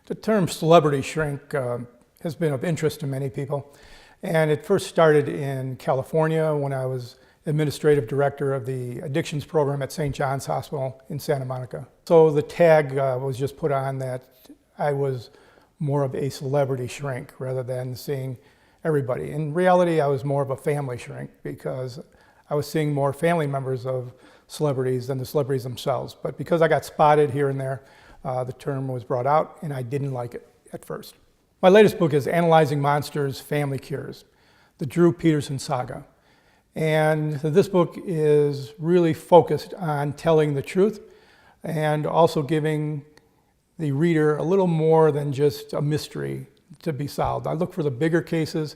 The term celebrity shrink has been of interest to many people. And it first started in California when I was administrative director of the addictions program at St. John's Hospital in Santa Monica. So the tag was just put on that I was more of a celebrity shrink rather than seeing everybody. In reality, I was more of a family shrink because I was seeing more family members of celebrities than the celebrities themselves. But because I got spotted here and there, the term was brought out and I didn't like it at first. My latest book is Analyzing Monsters, Family Cures, the Drew Peterson saga. And this book is really focused on telling the truth and also giving the reader a little more than just a mystery to be solved. I look for the bigger cases,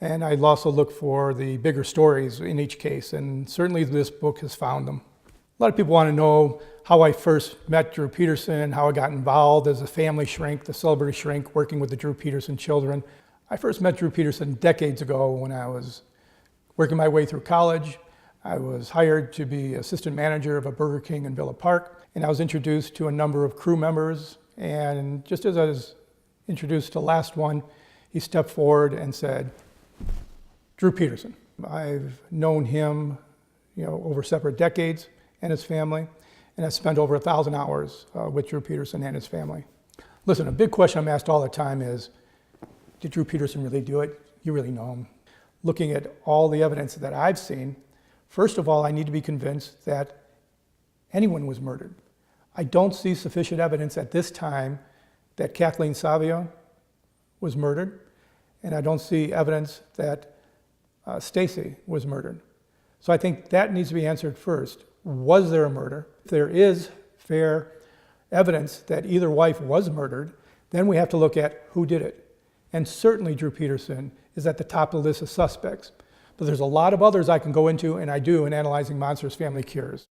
and I also look for the bigger stories in each case, and certainly this book has found them. A lot of people want to know how I first met Drew Peterson, how I got involved as a family shrink, the celebrity shrink, working with the Drew Peterson children. I first met Drew Peterson decades ago when I was working my way through college. I was hired to be assistant manager of a Burger King in Villa Park, and I was introduced to a number of crew members. And just as I was introduced to the last one, he stepped forward and said, "Drew Peterson." I've known him, over separate decades and his family, and I've spent over 1,000 hours with Drew Peterson and his family. Listen, a big question I'm asked all the time is, did Drew Peterson really do it? You really know him. Looking at all the evidence that I've seen, first of all, I need to be convinced that anyone was murdered. I don't see sufficient evidence at this time that Kathleen Savio was murdered, and I don't see evidence that Stacy was murdered. So I think that needs to be answered first. Was there a murder? If there is fair evidence that either wife was murdered, then we have to look at who did it. And certainly Drew Peterson is at the top of the list of suspects. But there's a lot of others I can go into, and I do, in Analyzing Monsters, Family Cures.